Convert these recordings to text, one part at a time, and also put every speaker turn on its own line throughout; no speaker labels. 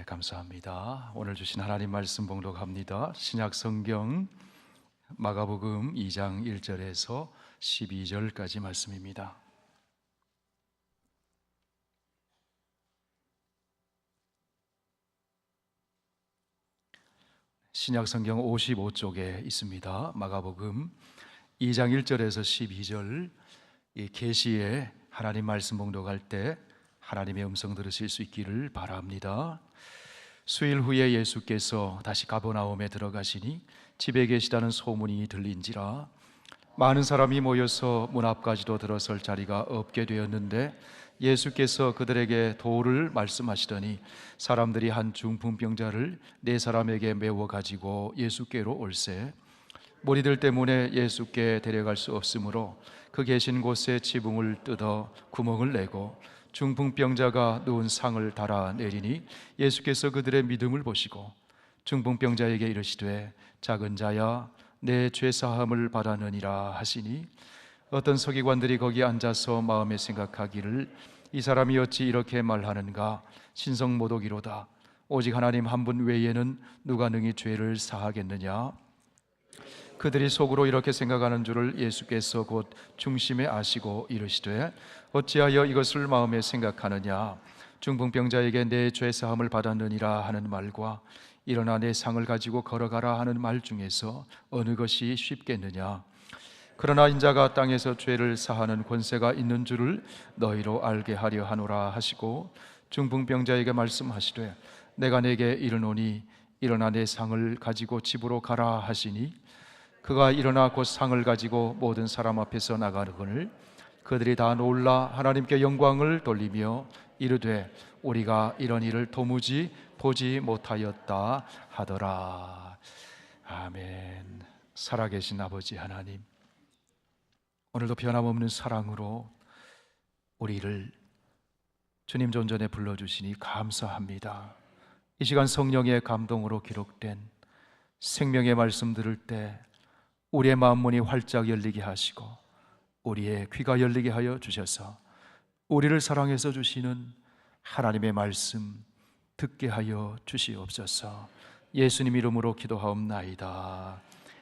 감사합니다. 오늘 주신 하나님 말씀 봉독합니다. 신약 성경 마가복음 2장 1절에서 12절까지 말씀입니다. 신약 성경 55쪽에 있습니다. 마가복음 2장 1절에서 12절, 이 계시에 하나님 말씀 봉독할 때 하나님의 음성 들으실 수 있기를 바랍니다. 수일 후에 예수께서 다시 가버나움에 들어가시니 집에 계시다는 소문이 들린지라 많은 사람이 모여서 문 앞까지도 들어설 자리가 없게 되었는데 예수께서 그들에게 도를 말씀하시더니 사람들이 한 중풍병자를 4사람에게 메워 가지고 예수께로 올세 무리들 때문에 예수께 데려갈 수 없으므로 그 계신 곳에 지붕을 뜯어 구멍을 내고 중풍병자가 누운 상을 달아내리니 예수께서 그들의 믿음을 보시고 중풍병자에게 이르시되 작은 자야 내 죄사함을 받았느니라 하시니 어떤 서기관들이 거기 앉아서 마음에 생각하기를 이 사람이 어찌 이렇게 말하는가 신성모독이로다 오직 하나님 한 분 외에는 누가 능히 죄를 사하겠느냐. 그들이 속으로 이렇게 생각하는 줄을 예수께서 곧 중심에 아시고 이르시되 어찌하여 이것을 마음에 생각하느냐. 중풍병자에게 내 죄사함을 받았느니라 하는 말과 일어나 내 상을 가지고 걸어가라 하는 말 중에서 어느 것이 쉽겠느냐. 그러나 인자가 땅에서 죄를 사하는 권세가 있는 줄을 너희로 알게 하려 하노라 하시고 중풍병자에게 말씀하시되 내가 내게 이르노니 일어나 내 상을 가지고 집으로 가라 하시니 그가 일어나 곧 상을 가지고 모든 사람 앞에서 나가거늘 그들이 다 놀라 하나님께 영광을 돌리며 이르되 우리가 이런 일을 도무지 보지 못하였다 하더라. 아멘. 살아계신 아버지 하나님, 오늘도 변함없는 사랑으로 우리를 주님 존전에 불러주시니 감사합니다. 이 시간 성령의 감동으로 기록된 생명의 말씀 들을 때 우리의 마음 문이 활짝 열리게 하시고 우리의 귀가 열리게 하여 주셔서 우리를 사랑해서 주시는 하나님의 말씀 듣게 하여 주시옵소서. 예수님 이름으로 기도하옵나이다.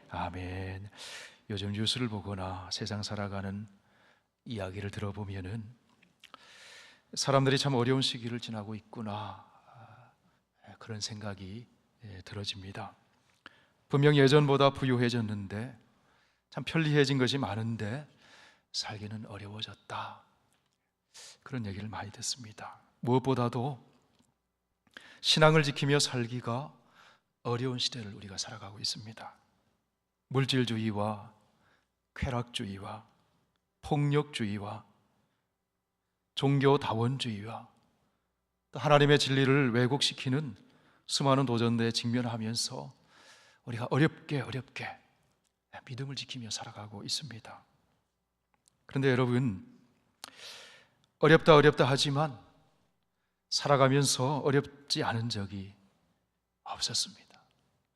아멘. 요즘 뉴스를 보거나 세상 살아가는 이야기를 들어보면은 사람들이 참 어려운 시기를 지나고 있구나, 그런 생각이 들어집니다. 분명 예전보다 부유해졌는데 참 편리해진 것이 많은데 살기는 어려워졌다, 그런 얘기를 많이 듣습니다. 무엇보다도 신앙을 지키며 살기가 어려운 시대를 우리가 살아가고 있습니다. 물질주의와 쾌락주의와 폭력주의와 종교다원주의와 또 하나님의 진리를 왜곡시키는 수많은 도전에 직면하면서 우리가 어렵게 믿음을 지키며 살아가고 있습니다. 그런데 여러분, 어렵다 하지만 살아가면서 어렵지 않은 적이 없었습니다.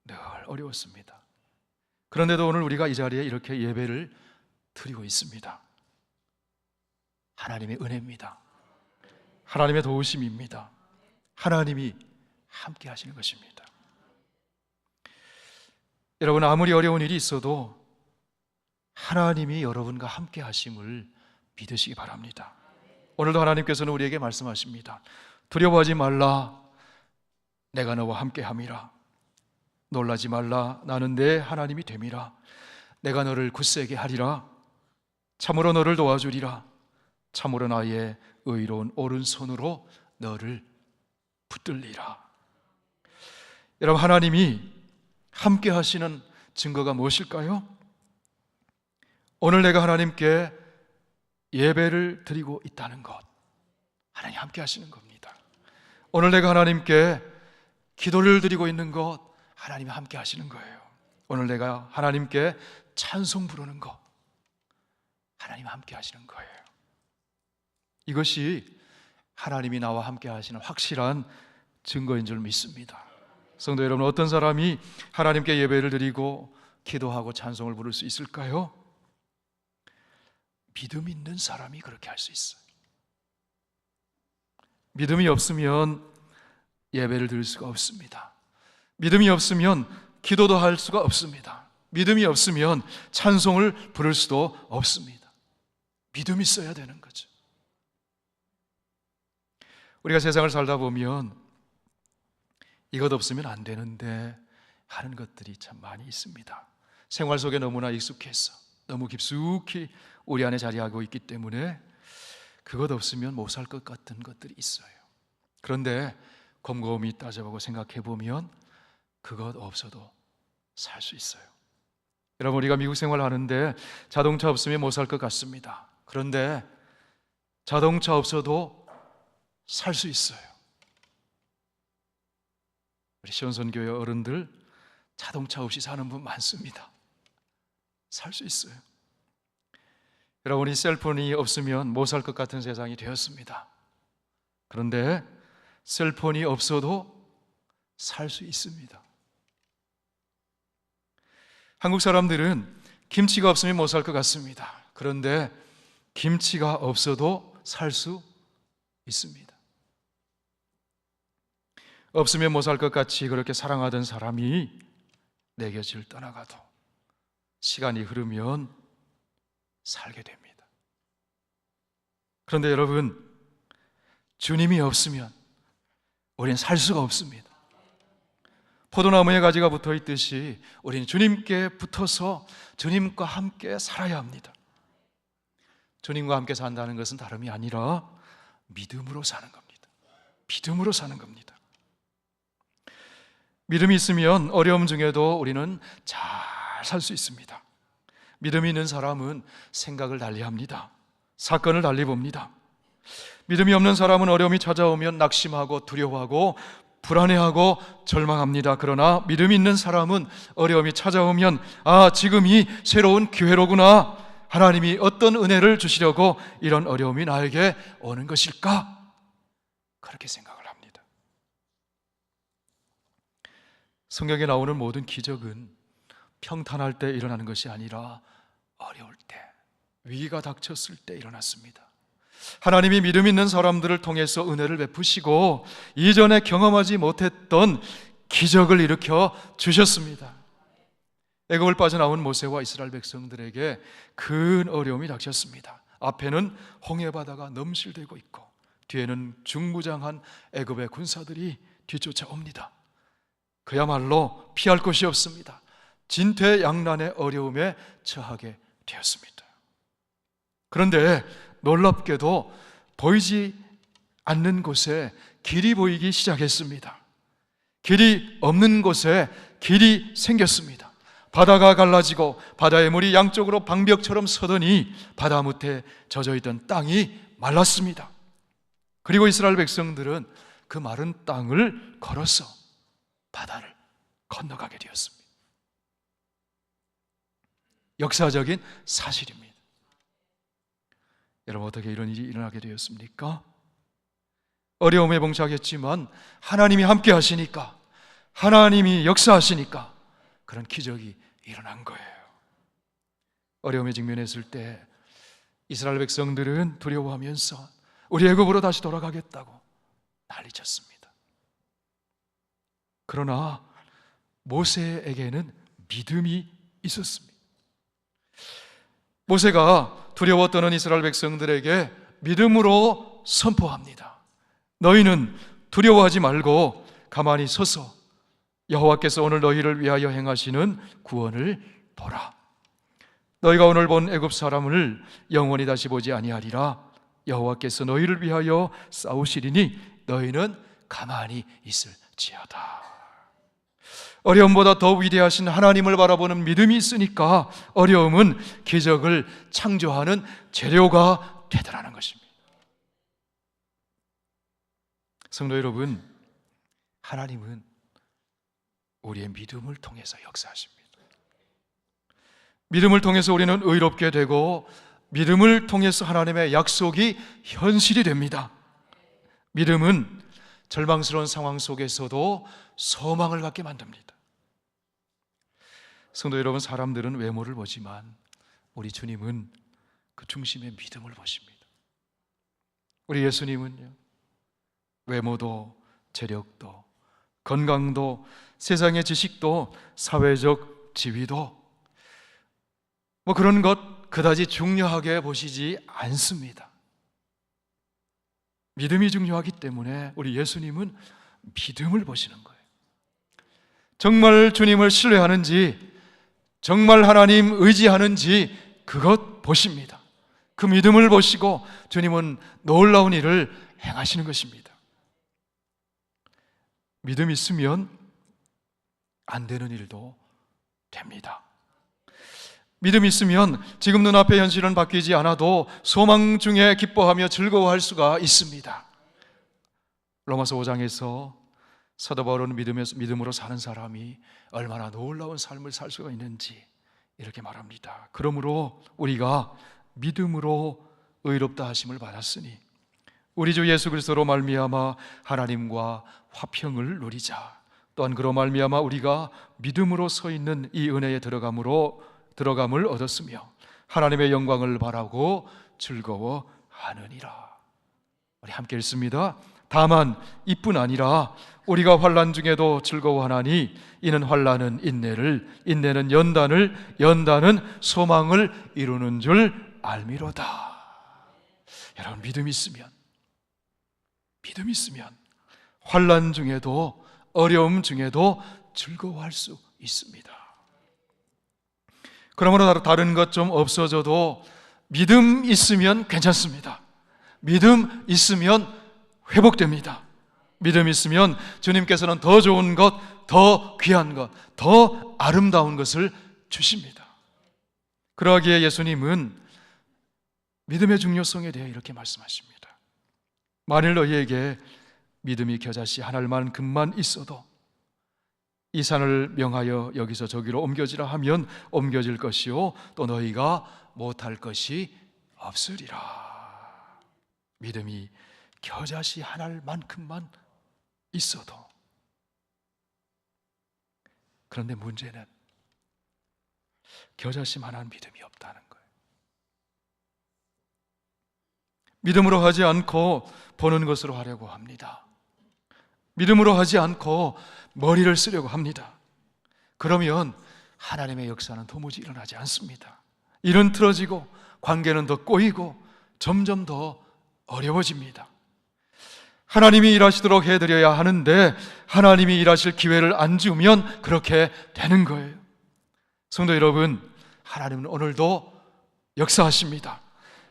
늘 어려웠습니다. 그런데도 오늘 우리가 이 자리에 이렇게 예배를 드리고 있습니다. 하나님의 은혜입니다. 하나님의 도우심입니다. 하나님이 함께 하시는 것입니다. 여러분, 아무리 어려운 일이 있어도 하나님이 여러분과 함께 하심을 믿으시기 바랍니다. 오늘도 하나님께서는 우리에게 말씀하십니다. 두려워하지 말라, 내가 너와 함께 함이라. 놀라지 말라, 나는 내 하나님이 됨이라. 내가 너를 굳세게 하리라. 참으로 너를 도와주리라. 참으로 나의 의로운 오른손으로 너를 붙들리라. 여러분, 하나님이 함께 하시는 증거가 무엇일까요? 오늘 내가 하나님께 예배를 드리고 있다는 것, 하나님 함께 하시는 겁니다. 오늘 내가 하나님께 기도를 드리고 있는 것, 하나님이 함께 하시는 거예요. 오늘 내가 하나님께 찬송 부르는 것, 하나님 함께 하시는 거예요. 이것이 하나님이 나와 함께 하시는 확실한 증거인 줄 믿습니다. 성도 여러분, 어떤 사람이 하나님께 예배를 드리고 기도하고 찬송을 부를 수 있을까요? 믿음 있는 사람이 그렇게 할 수 있어요. 믿음이 없으면 예배를 드릴 수가 없습니다. 믿음이 없으면 기도도 할 수가 없습니다. 믿음이 없으면 찬송을 부를 수도 없습니다. 믿음이 있어야 되는 거죠. 우리가 세상을 살다 보면 이것 없으면 안 되는데 하는 것들이 참 많이 있습니다. 생활 속에 너무나 익숙해서 너무 깊숙이 우리 안에 자리하고 있기 때문에 그것 없으면 못 살 것 같은 것들이 있어요. 그런데 곰곰이 따져보고 생각해 보면 그것 없어도 살 수 있어요. 여러분, 우리가 미국 생활하는데 자동차 없으면 못 살 것 같습니다. 그런데 자동차 없어도 살 수 있어요. 우리 시온선교회 어른들 자동차 없이 사는 분 많습니다. 살 수 있어요. 여러분이 셀폰이 없으면 못 살 것 같은 세상이 되었습니다. 그런데 셀폰이 없어도 살 수 있습니다. 한국 사람들은 김치가 없으면 못 살 것 같습니다. 그런데 김치가 없어도 살 수 있습니다. 없으면 못 살 것 같이 그렇게 사랑하던 사람이 내 곁을 떠나가도 시간이 흐르면 살게 됩니다. 그런데 여러분, 주님이 없으면 우리는 살 수가 없습니다. 포도나무에 가지가 붙어 있듯이 우리는 주님께 붙어서 주님과 함께 살아야 합니다. 주님과 함께 산다는 것은 다름이 아니라 믿음으로 사는 겁니다. 믿음으로 사는 겁니다. 믿음이 있으면 어려움 중에도 우리는 잘 살 수 있습니다. 믿음이 있는 사람은 생각을 달리합니다. 사건을 달리 봅니다. 믿음이 없는 사람은 어려움이 찾아오면 낙심하고 두려워하고 불안해하고 절망합니다. 그러나 믿음이 있는 사람은 어려움이 찾아오면 지금이 새로운 기회로구나. 하나님이 어떤 은혜를 주시려고 이런 어려움이 나에게 오는 것일까? 그렇게 생각을 합니다. 성경에 나오는 모든 기적은 평탄할 때 일어나는 것이 아니라 어려울 때, 위기가 닥쳤을 때 일어났습니다. 하나님이 믿음 있는 사람들을 통해서 은혜를 베푸시고 이전에 경험하지 못했던 기적을 일으켜 주셨습니다. 애굽을 빠져나온 모세와 이스라엘 백성들에게 큰 어려움이 닥쳤습니다. 앞에는 홍해바다가 넘실대고 있고 뒤에는 중무장한 애굽의 군사들이 뒤쫓아옵니다. 그야말로 피할 곳이 없습니다. 진퇴양난의 어려움에 처하게 되었습니다. 그런데 놀랍게도 보이지 않는 곳에 길이 보이기 시작했습니다. 길이 없는 곳에 길이 생겼습니다. 바다가 갈라지고 바다의 물이 양쪽으로 방벽처럼 서더니 바다 못에 젖어있던 땅이 말랐습니다. 그리고 이스라엘 백성들은 그 마른 땅을 걸어서 바다를 건너가게 되었습니다. 역사적인 사실입니다. 여러분, 어떻게 이런 일이 일어나게 되었습니까? 어려움에 봉착했지만 하나님이 함께 하시니까, 하나님이 역사하시니까 그런 기적이 일어난 거예요. 어려움에 직면했을 때 이스라엘 백성들은 두려워하면서 우리 애굽으로 다시 돌아가겠다고 난리쳤습니다. 그러나 모세에게는 믿음이 있었습니다. 모세가 두려워 떠는 이스라엘 백성들에게 믿음으로 선포합니다. 너희는 두려워하지 말고 가만히 서서 여호와께서 오늘 너희를 위하여 행하시는 구원을 보라. 너희가 오늘 본 애굽 사람을 영원히 다시 보지 아니하리라. 여호와께서 너희를 위하여 싸우시리니 너희는 가만히 있을지어다. 어려움보다 더 위대하신 하나님을 바라보는 믿음이 있으니까 어려움은 기적을 창조하는 재료가 되더라는 것입니다. 성도 여러분, 하나님은 우리의 믿음을 통해서 역사하십니다. 믿음을 통해서 우리는 의롭게 되고 믿음을 통해서 하나님의 약속이 현실이 됩니다. 믿음은 절망스러운 상황 속에서도 소망을 갖게 만듭니다. 성도 여러분, 사람들은 외모를 보지만 우리 주님은 그 중심의 믿음을 보십니다. 우리 예수님은요, 외모도 재력도, 건강도, 세상의 지식도, 사회적 지위도 그런 것 그다지 중요하게 보시지 않습니다. 믿음이 중요하기 때문에 우리 예수님은 믿음을 보시는 거예요. 정말 주님을 신뢰하는지, 정말 하나님 의지하는지 그것 보십니다. 그 믿음을 보시고 주님은 놀라운 일을 행하시는 것입니다. 믿음 있으면 안 되는 일도 됩니다. 믿음 있으면 지금 눈앞의 현실은 바뀌지 않아도 소망 중에 기뻐하며 즐거워할 수가 있습니다. 로마서 5장에서 사도 바울은 믿음으로 사는 사람이 얼마나 놀라운 삶을 살 수가 있는지 이렇게 말합니다. 그러므로 우리가 믿음으로 의롭다 하심을 받았으니 우리 주 예수 그리스도로 말미암아 하나님과 화평을 누리자. 또한 그로 말미암아 우리가 믿음으로 서 있는 이 은혜에 들어감을 얻었으며 하나님의 영광을 바라고 즐거워하느니라. 우리 함께 읽습니다. 다만 이뿐 아니라 우리가 환난 중에도 즐거워하나니 이는 환난은 인내를, 인내는 연단을, 연단은 소망을 이루는 줄 알미로다. 여러분, 믿음 있으면 환난 중에도, 어려움 중에도 즐거워할 수 있습니다. 그러므로 다른 것 좀 없어져도 믿음 있으면 괜찮습니다. 믿음 있으면 회복됩니다. 믿음 있으면 주님께서는 더 좋은 것, 더 귀한 것, 더 아름다운 것을 주십니다. 그러기에 예수님은 믿음의 중요성에 대해 이렇게 말씀하십니다. 만일 너희에게 믿음이 겨자씨 한 알만큼만 있어도 이 산을 명하여 여기서 저기로 옮겨지라 하면 옮겨질 것이요 또 너희가 못할 것이 없으리라. 믿음이 겨자씨 한 알만큼만 있어도. 그런데 문제는 겨자씨만한 믿음이 없다는 거예요. 믿음으로 하지 않고 보는 것으로 하려고 합니다. 믿음으로 하지 않고 머리를 쓰려고 합니다. 그러면 하나님의 역사는 도무지 일어나지 않습니다. 일은 틀어지고 관계는 더 꼬이고 점점 더 어려워집니다. 하나님이 일하시도록 해드려야 하는데 하나님이 일하실 기회를 안 주면 그렇게 되는 거예요. 성도 여러분, 하나님은 오늘도 역사하십니다.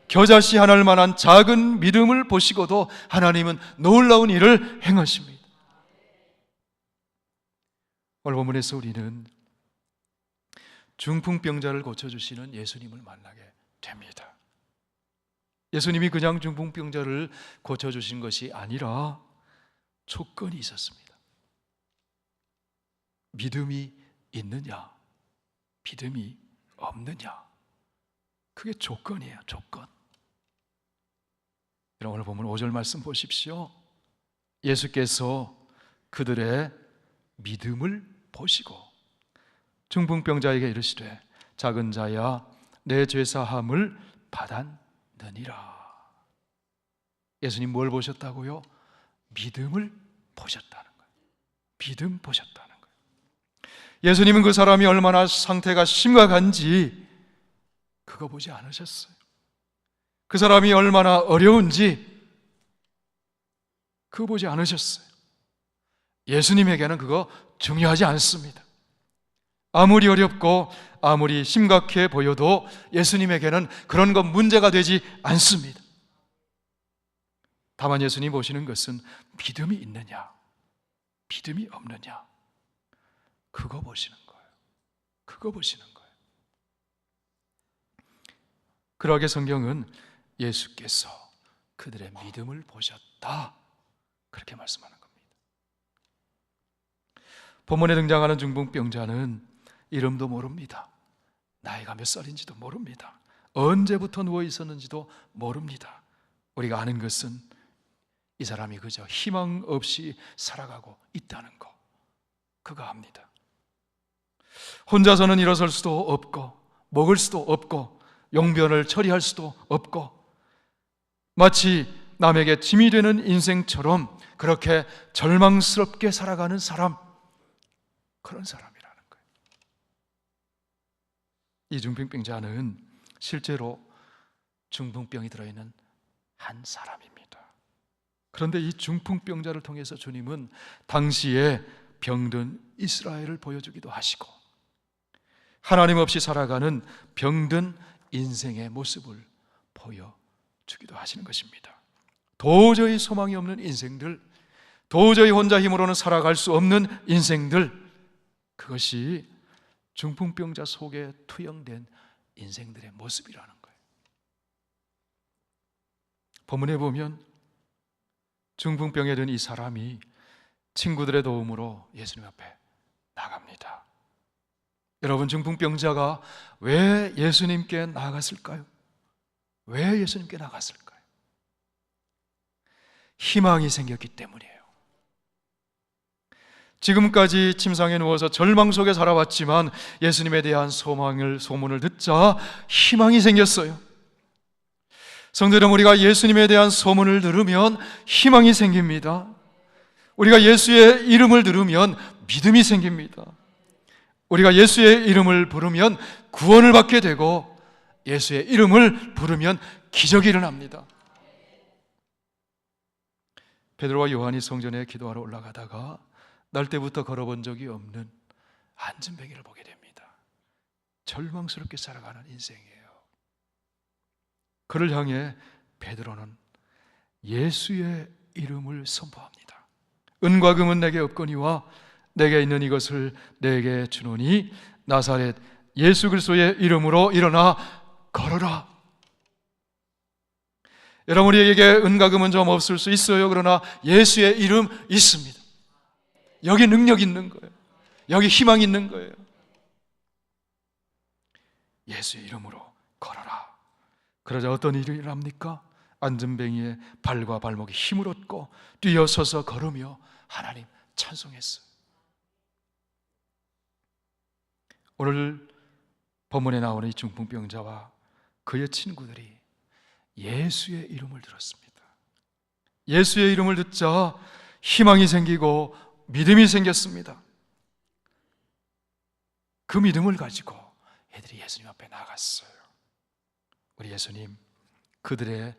겨자씨 한 알만한 작은 믿음을 보시고도 하나님은 놀라운 일을 행하십니다. 오늘 본문에서 우리는 중풍병자를 고쳐주시는 예수님을 만나게 됩니다. 예수님이 그냥 중풍병자를 고쳐주신 것이 아니라 조건이 있었습니다. 믿음이 있느냐, 믿음이 없느냐, 그게 조건이에요. 조건. 오늘 보면 5절 말씀 보십시오. 예수께서 그들의 믿음을 보시고 중풍병자에게 이르시되 작은 자야 내 죄사함을 받았느니라. 예수님 뭘 보셨다고요? 믿음을 보셨다는 거예요. 믿음 보셨다는 거예요. 예수님은 그 사람이 얼마나 상태가 심각한지 그거 보지 않으셨어요. 그 사람이 얼마나 어려운지 그거 보지 않으셨어요. 예수님에게는 그거 중요하지 않습니다. 아무리 어렵고 아무리 심각해 보여도 예수님에게는 그런 건 문제가 되지 않습니다. 다만 예수님 보시는 것은 믿음이 있느냐, 믿음이 없느냐, 그거 보시는 거예요. 그거 보시는 거예요. 그러하게 성경은 예수께서 그들의 믿음을 보셨다, 그렇게 말씀하는 겁니다. 본문에 등장하는 중풍병자는 이름도 모릅니다. 나이가 몇 살인지도 모릅니다. 언제부터 누워 있었는지도 모릅니다. 우리가 아는 것은 이 사람이 그저 희망 없이 살아가고 있다는 거, 그거 압니다. 혼자서는 일어설 수도 없고 먹을 수도 없고 용변을 처리할 수도 없고 마치 남에게 짐이 되는 인생처럼 그렇게 절망스럽게 살아가는 사람, 그런 사람이라는 거예요. 이 중풍병자는 실제로 중풍병이 들어있는 한 사람입니다. 그런데 이 중풍병자를 통해서 주님은 당시에 병든 이스라엘을 보여주기도 하시고 하나님 없이 살아가는 병든 인생의 모습을 보여주기도 하시는 것입니다. 도저히 소망이 없는 인생들, 도저히 혼자 힘으로는 살아갈 수 없는 인생들, 그것이 중풍병자 속에 투영된 인생들의 모습이라는 거예요. 본문에 보면 중풍병에 든 이 사람이 친구들의 도움으로 예수님 앞에 나갑니다. 여러분, 중풍병자가 왜 예수님께 나갔을까요? 왜 예수님께 나갔을까요? 희망이 생겼기 때문이에요. 지금까지 침상에 누워서 절망 속에 살아왔지만 예수님에 대한 소문을 듣자 희망이 생겼어요. 성도 여러분, 우리가 예수님에 대한 소문을 들으면 희망이 생깁니다. 우리가 예수의 이름을 들으면 믿음이 생깁니다. 우리가 예수의 이름을 부르면 구원을 받게 되고 예수의 이름을 부르면 기적이 일어납니다. 베드로와 요한이 성전에 기도하러 올라가다가 날 때부터 걸어본 적이 없는 안진뱅이를 보게 됩니다. 절망스럽게 살아가는 인생이에요. 그를 향해 베드로는 예수의 이름을 선포합니다. 은과 금은 내게 없거니와 내게 있는 이것을 내게 주노니 나사렛 예수 그리스도의 이름으로 일어나 걸어라. 여러분, 우리에게 은과 금은 좀 없을 수 있어요. 그러나 예수의 이름 있습니다. 여기 능력 있는 거예요. 여기 희망 있는 거예요. 예수의 이름으로 걸어라. 그러자 어떤 일이 일어납니까? 안진뱅이의 발과 발목에 힘을 얻고 뛰어서서 걸으며 하나님 찬송했어요. 오늘 본문에 나오는 이 중풍병자와 그의 친구들이 예수의 이름을 들었습니다. 예수의 이름을 듣자 희망이 생기고 믿음이 생겼습니다. 그 믿음을 가지고 애들이 예수님 앞에 나갔어요. 우리 예수님 그들의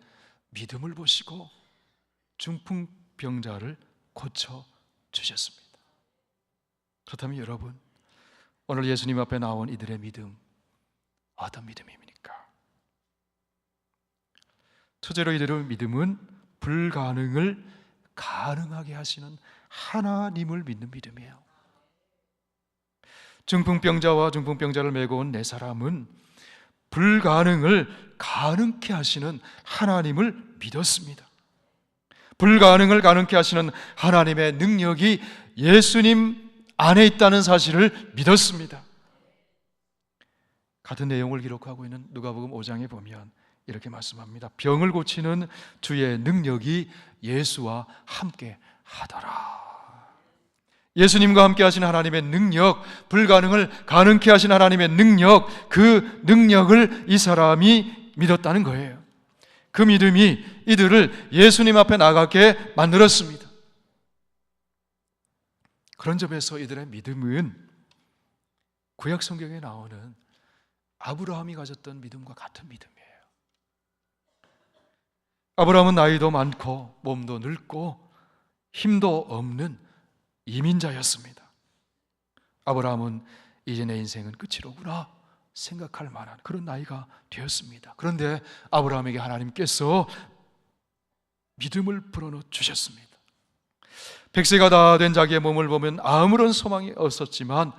믿음을 보시고 중풍병자를 고쳐주셨습니다. 그렇다면 여러분, 오늘 예수님 앞에 나온 이들의 믿음, 어떤 믿음입니까? 첫째로 이들의 믿음은 불가능을 가능하게 하시는 하나님을 믿는 믿음이에요. 중풍병자와 중풍병자를 메고 온 네 사람은 불가능을 가능케 하시는 하나님을 믿었습니다. 불가능을 가능케 하시는 하나님의 능력이 예수님 안에 있다는 사실을 믿었습니다. 같은 내용을 기록하고 있는 누가복음 5장에 보면 이렇게 말씀합니다. 병을 고치는 주의 능력이 예수와 함께 하더라. 예수님과 함께 하신 하나님의 능력, 불가능을 가능케 하신 하나님의 능력, 그 능력을 이 사람이 믿었다는 거예요. 그 믿음이 이들을 예수님 앞에 나가게 만들었습니다. 그런 점에서 이들의 믿음은 구약 성경에 나오는 아브라함이 가졌던 믿음과 같은 믿음이에요. 아브라함은 나이도 많고 몸도 늙고 힘도 없는 이민자였습니다. 아브라함은 이제 내 인생은 끝이로구나 생각할 만한 그런 나이가 되었습니다. 그런데 아브라함에게 하나님께서 믿음을 불어넣어 주셨습니다. 100세가 다 된 자기의 몸을 보면 아무런 소망이 없었지만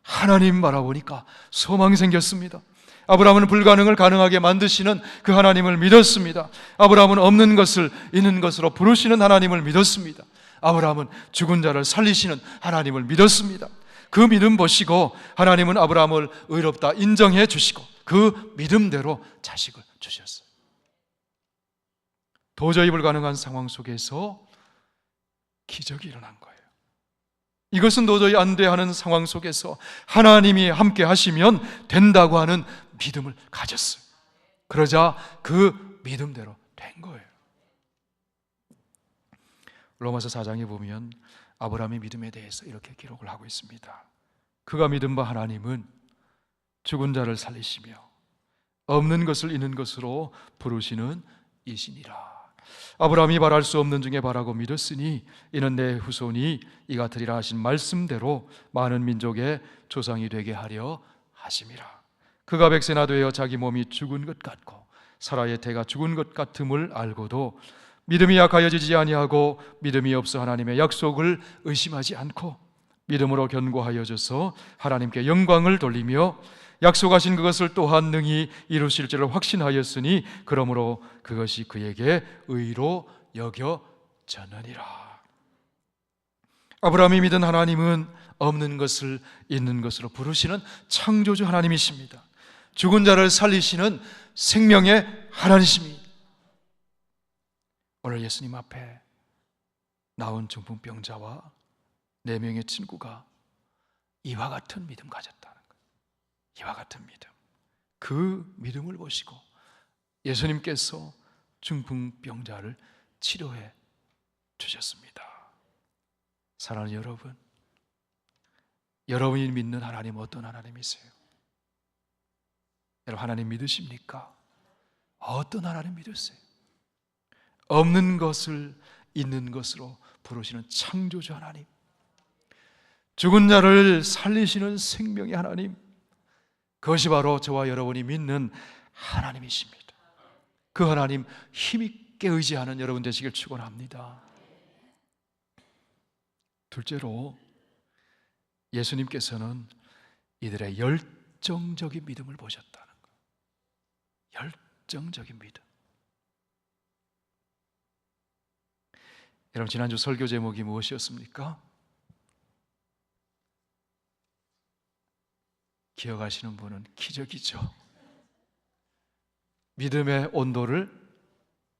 하나님 바라보니까 소망이 생겼습니다. 아브라함은 불가능을 가능하게 만드시는 그 하나님을 믿었습니다. 아브라함은 없는 것을 있는 것으로 부르시는 하나님을 믿었습니다. 아브라함은 죽은 자를 살리시는 하나님을 믿었습니다. 그 믿음 보시고 하나님은 아브라함을 의롭다 인정해 주시고 그 믿음대로 자식을 주셨어요. 도저히 불가능한 상황 속에서 기적이 일어난 거예요. 이것은 도저히 안 돼 하는 상황 속에서 하나님이 함께 하시면 된다고 하는 믿음을 가졌어요. 그러자 그 믿음대로 된 거예요. 로마서 4장에 보면 아브라함의 믿음에 대해서 이렇게 기록을 하고 있습니다. 그가 믿은 바 하나님은 죽은 자를 살리시며 없는 것을 있는 것으로 부르시는 이시니라. 아브라함이 바랄 수 없는 중에 바라고 믿었으니 이는 내 후손이 이같으리라 하신 말씀대로 많은 민족의 조상이 되게 하려 하심이라. 그가 백세나 되어 자기 몸이 죽은 것 같고 사라의 태가 죽은 것 같음을 알고도 믿음이 약하여지지 아니하고 믿음이 없어 하나님의 약속을 의심하지 않고 믿음으로 견고하여져서 하나님께 영광을 돌리며 약속하신 그것을 또한 능히 이루실 줄을 확신하였으니 그러므로 그것이 그에게 의로 여겨졌느니라. 아브라함이 믿은 하나님은 없는 것을 있는 것으로 부르시는 창조주 하나님이십니다. 죽은 자를 살리시는 생명의 하나님이십니다. 오늘 예수님 앞에 나온 중풍병자와 4명의 친구가 이와 같은 믿음 가졌다는 거예요. 이와 같은 믿음. 그 믿음을 보시고 예수님께서 중풍병자를 치료해 주셨습니다. 사랑하는 여러분, 여러분이 믿는 하나님 어떤 하나님이세요? 여러분 하나님 믿으십니까? 어떤 하나님 믿으세요? 없는 것을 있는 것으로 부르시는 창조주 하나님, 죽은 자를 살리시는 생명의 하나님, 그것이 바로 저와 여러분이 믿는 하나님이십니다. 그 하나님 힘있게 의지하는 여러분 되시길 축원합니다. 둘째로 예수님께서는 이들의 열정적인 믿음을 보셨다는 거예요. 열정적인 믿음. 여러분 지난주 설교 제목이 무엇이었습니까? 기억하시는 분은 기적이죠. 믿음의 온도를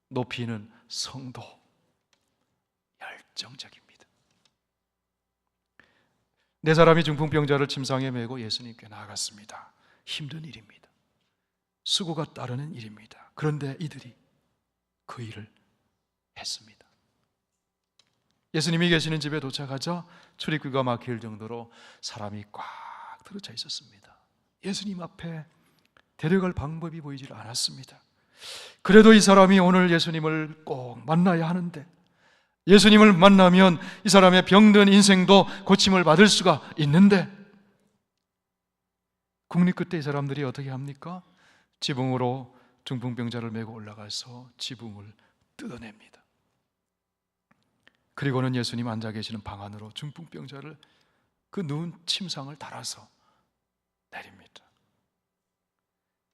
높이는 성도, 열정적인 믿음. 네 사람이 중풍병자를 침상에 메고 예수님께 나아갔습니다. 힘든 일입니다. 수고가 따르는 일입니다. 그런데 이들이 그 일을 했습니다. 예수님이 계시는 집에 도착하자 출입구가 막힐 정도로 사람이 꽉 들어차 있었습니다. 예수님 앞에 데려갈 방법이 보이질 않았습니다. 그래도 이 사람이 오늘 예수님을 꼭 만나야 하는데, 예수님을 만나면 이 사람의 병든 인생도 고침을 받을 수가 있는데, 국립 끝에 이 사람들이 어떻게 합니까? 지붕으로 중풍병자를 메고 올라가서 지붕을 뜯어냅니다. 그리고는 예수님 앉아 계시는 방 안으로 중풍병자를 그 누운 침상을 달아서 내립니다.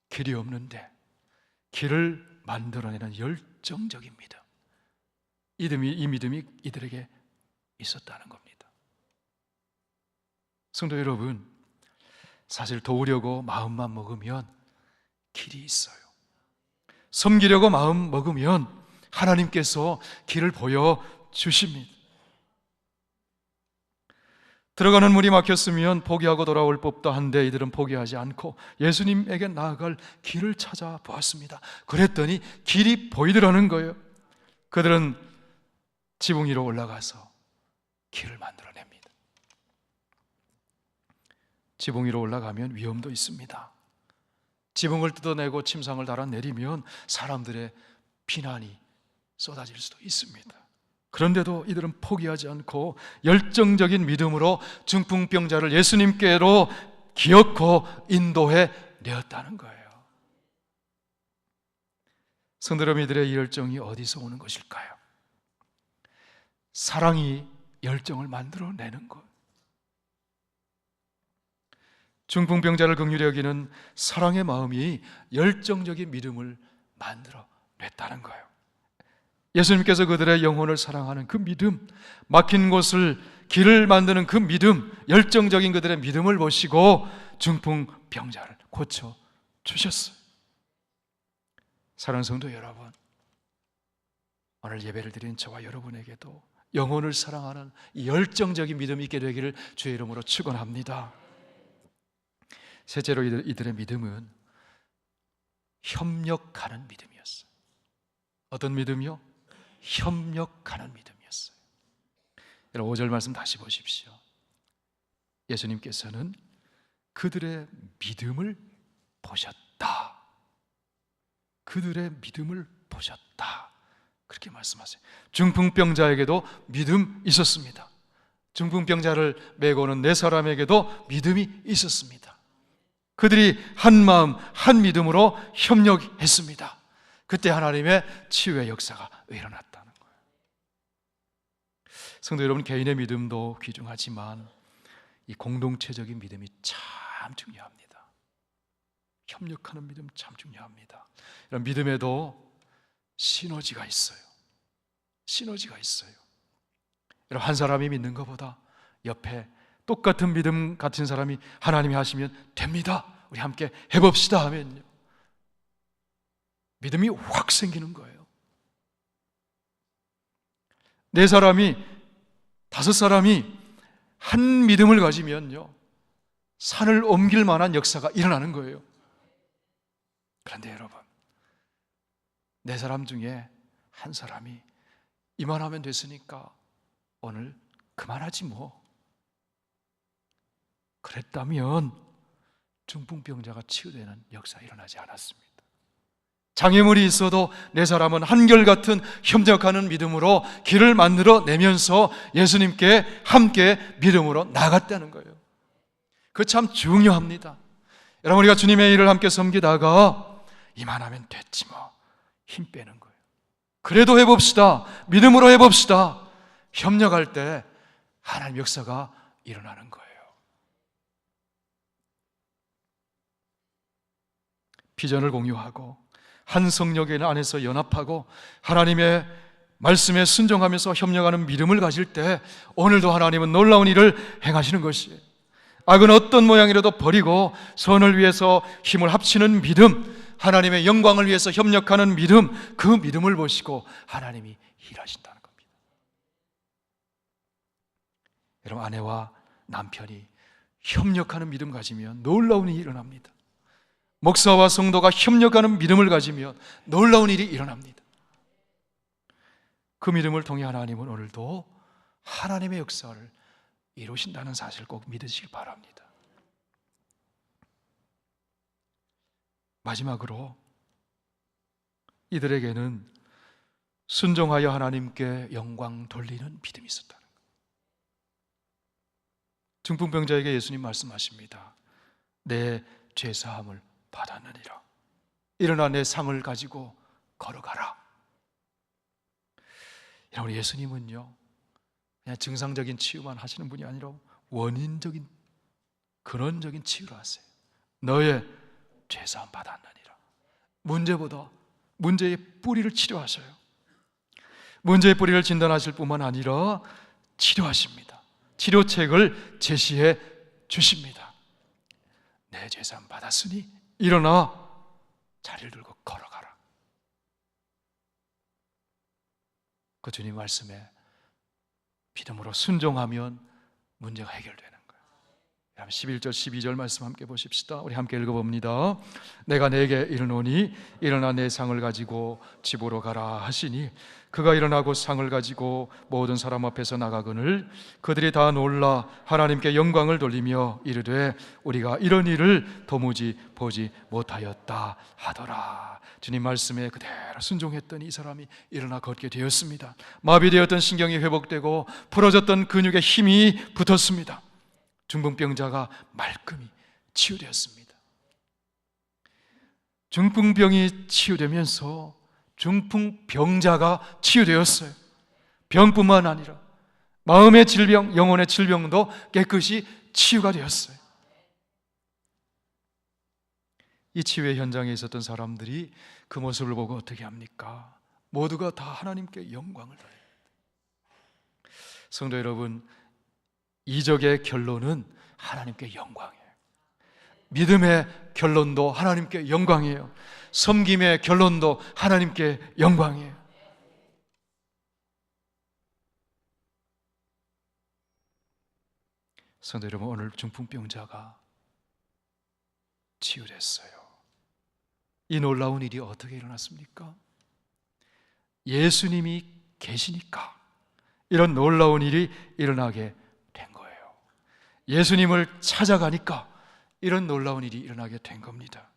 길이 없는데 길을 만들어내는 열정적인 믿음. 이 믿음이 이들에게 있었다는 겁니다. 성도 여러분, 사실 도우려고 마음만 먹으면 길이 있어요. 섬기려고 마음 먹으면 하나님께서 길을 보여주십니다. 들어가는 문이 막혔으면 포기하고 돌아올 법도 한데 이들은 포기하지 않고 예수님에게 나아갈 길을 찾아보았습니다. 그랬더니 길이 보이더라는 거예요. 그들은 지붕 위로 올라가서 길을 만들어냅니다. 지붕 위로 올라가면 위험도 있습니다. 지붕을 뜯어내고 침상을 달아내리면 사람들의 비난이 쏟아질 수도 있습니다. 그런데도 이들은 포기하지 않고 열정적인 믿음으로 중풍병자를 예수님께로 기어코 인도해 내었다는 거예요. 성도 여러분, 이들의 이 열정이 어디서 오는 것일까요? 사랑이 열정을 만들어내는 것. 중풍병자를 긍휼히 여기는 사랑의 마음이 열정적인 믿음을 만들어냈다는 거예요. 예수님께서 그들의 영혼을 사랑하는 그 믿음, 막힌 곳을 길을 만드는 그 믿음, 열정적인 그들의 믿음을 보시고 중풍병자를 고쳐주셨어요. 사랑하는 성도 여러분, 오늘 예배를 드린 저와 여러분에게도 영혼을 사랑하는 이 열정적인 믿음이 있게 되기를 주의 이름으로 축원합니다. 셋째로 이들의 믿음은 협력하는 믿음이었어요. 어떤 믿음이요? 협력하는 믿음이었어요. 여러분 5절 말씀 다시 보십시오. 예수님께서는 그들의 믿음을 보셨다. 그들의 믿음을 보셨다. 그렇게 말씀하세요. 중풍병자에게도 믿음 있었습니다. 중풍병자를 메고 오는 네 사람에게도 믿음이 있었습니다. 그들이 한 마음 한 믿음으로 협력했습니다. 그때 하나님의 치유의 역사가 일어났다는 거예요. 성도 여러분, 개인의 믿음도 귀중하지만 이 공동체적인 믿음이 참 중요합니다. 협력하는 믿음 참 중요합니다. 이런 믿음에도 시너지가 있어요. 시너지가 있어요. 여러분, 한 사람이 믿는 것보다 옆에 똑같은 믿음 같은 사람이 하나님이 하시면 됩니다, 우리 함께 해봅시다 하면요, 믿음이 확 생기는 거예요. 네 사람이, 다섯 사람이 한 믿음을 가지면요, 산을 옮길 만한 역사가 일어나는 거예요. 그런데 여러분, 네 사람 중에 한 사람이 이만하면 됐으니까 오늘 그만하지 뭐, 그랬다면 중풍병자가 치유되는 역사가 일어나지 않았습니다. 장애물이 있어도 네 사람은 한결같은 협력하는 믿음으로 길을 만들어 내면서 예수님께 함께 믿음으로 나갔다는 거예요. 그거 참 중요합니다. 여러분, 우리가 주님의 일을 함께 섬기다가 이만하면 됐지 뭐, 힘 빼는 거예요. 그래도 해봅시다, 믿음으로 해봅시다. 협력할 때 하나님 역사가 일어나는 거예요. 비전을 공유하고 한 성령의 안에서 연합하고 하나님의 말씀에 순종하면서 협력하는 믿음을 가질 때 오늘도 하나님은 놀라운 일을 행하시는 것이에요. 악은 어떤 모양이라도 버리고 선을 위해서 힘을 합치는 믿음, 하나님의 영광을 위해서 협력하는 믿음, 그 믿음을 보시고 하나님이 일하신다는 겁니다. 여러분, 아내와 남편이 협력하는 믿음 가지면 놀라운 일이 일어납니다. 목사와 성도가 협력하는 믿음을 가지면 놀라운 일이 일어납니다. 그 믿음을 통해 하나님은 오늘도 하나님의 역사를 이루신다는 사실을 꼭 믿으시기 바랍니다. 마지막으로 이들에게는 순종하여 하나님께 영광 돌리는 믿음이 있었다는 거예요. 중풍병자에게 예수님 말씀하십니다. 내 죄사함을 받았느니라. 일어나 내 상을 가지고 걸어가라. 우리 예수님은요, 그냥 증상적인 치유만 하시는 분이 아니라 원인적인, 근원적인 치유를 하세요. 너의 죄사함 받았느니라. 문제보다 문제의 뿌리를 치료하셔요. 문제의 뿌리를 진단하실 뿐만 아니라 치료하십니다. 치료책을 제시해 주십니다. 내 죄사함 받았으니 일어나 자리를 들고 걸어가라. 그 주님 말씀에 믿음으로 순종하면 문제가 해결되는 거예요. 11절 12절 말씀 함께 보십시다. 우리 함께 읽어봅니다. 내가 내게 이르노니 일어나 내 상을 가지고 집으로 가라 하시니 그가 일어나고 상을 가지고 모든 사람 앞에서 나가거늘 그들이 다 놀라 하나님께 영광을 돌리며 이르되 우리가 이런 일을 도무지 보지 못하였다 하더라. 주님 말씀에 그대로 순종했던 이 사람이 일어나 걷게 되었습니다. 마비되었던 신경이 회복되고 부러졌던 근육에 힘이 붙었습니다. 중풍병자가 말끔히 치유되었습니다. 중풍병이 치유되면서 중풍병자가 치유되었어요. 병뿐만 아니라 마음의 질병, 영혼의 질병도 깨끗이 치유가 되었어요. 이 치유의 현장에 있었던 사람들이 그 모습을 보고 어떻게 합니까? 모두가 다 하나님께 영광을 돌립니다. 성도 여러분, 이적의 결론은 하나님께 영광이에요. 믿음의 결론도 하나님께 영광이에요. 섬김의 결론도 하나님께 영광이에요. 성도 여러분, 오늘 중풍병자가 치유됐어요. 이 놀라운 일이 어떻게 일어났습니까? 예수님이 계시니까, 이런 놀라운 일이 일어나게 된 거예요. 예수님을 찾아가니까 이런 놀라운 일이 일어나게 된 겁니다.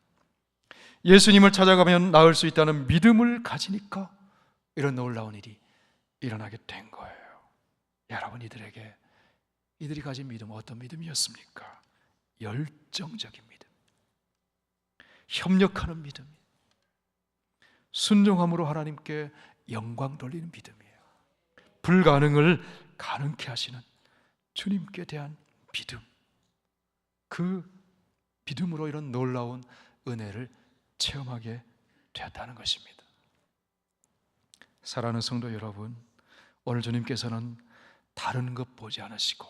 예수님을 찾아가면 나을 수 있다는 믿음을 가지니까 이런 놀라운 일이 일어나게 된 거예요. 여러분, 이들이 가진 믿음은 어떤 믿음이었습니까? 열정적인 믿음, 협력하는 믿음, 순종함으로 하나님께 영광 돌리는 믿음이에요. 불가능을 가능케 하시는 주님께 대한 믿음, 그 믿음으로 이런 놀라운 은혜를 체험하게 되었다는 것입니다. 사랑하는 성도 여러분, 오늘 주님께서는 다른 것 보지 않으시고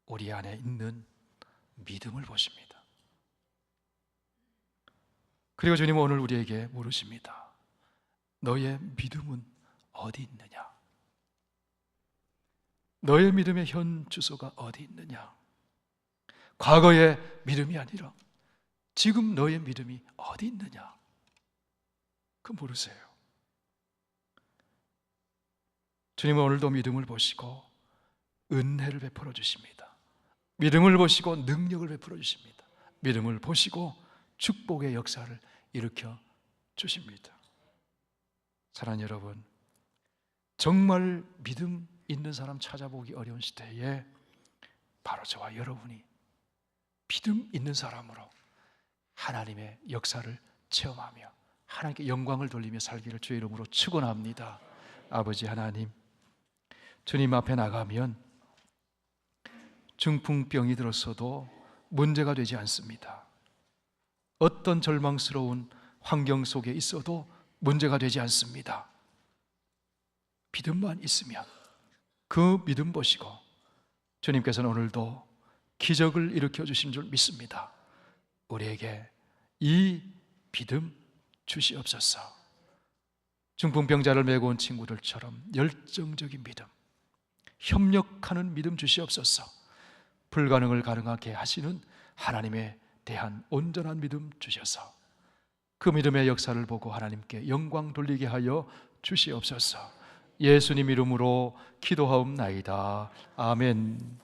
우리 안에 있는 믿음을 보십니다. 그리고 주님은 오늘 우리에게 물으십니다. 너의 믿음은 어디 있느냐? 너의 믿음의 현 주소가 어디 있느냐? 과거의 믿음이 아니라 지금 너의 믿음이 어디 있느냐? 그 물으세요. 주님은 오늘도 믿음을 보시고 은혜를 베풀어 주십니다. 믿음을 보시고 능력을 베풀어 주십니다. 믿음을 보시고 축복의 역사를 일으켜 주십니다. 사랑하는 여러분, 정말 믿음 있는 사람 찾아보기 어려운 시대에 바로 저와 여러분이 믿음 있는 사람으로 하나님의 역사를 체험하며 하나님께 영광을 돌리며 살기를 주의 이름으로 축원합니다. 아버지 하나님, 주님 앞에 나가면 중풍병이 들었어도 문제가 되지 않습니다. 어떤 절망스러운 환경 속에 있어도 문제가 되지 않습니다. 믿음만 있으면 그 믿음 보시고 주님께서는 오늘도 기적을 일으켜 주신 줄 믿습니다. 우리에게 이 믿음 주시옵소서. 중풍병자를 메고 온 친구들처럼 열정적인 믿음, 협력하는 믿음 주시옵소서. 불가능을 가능하게 하시는 하나님에 대한 온전한 믿음 주셔서 그 믿음의 역사를 보고 하나님께 영광 돌리게 하여 주시옵소서. 예수님 이름으로 기도하옵나이다. 아멘.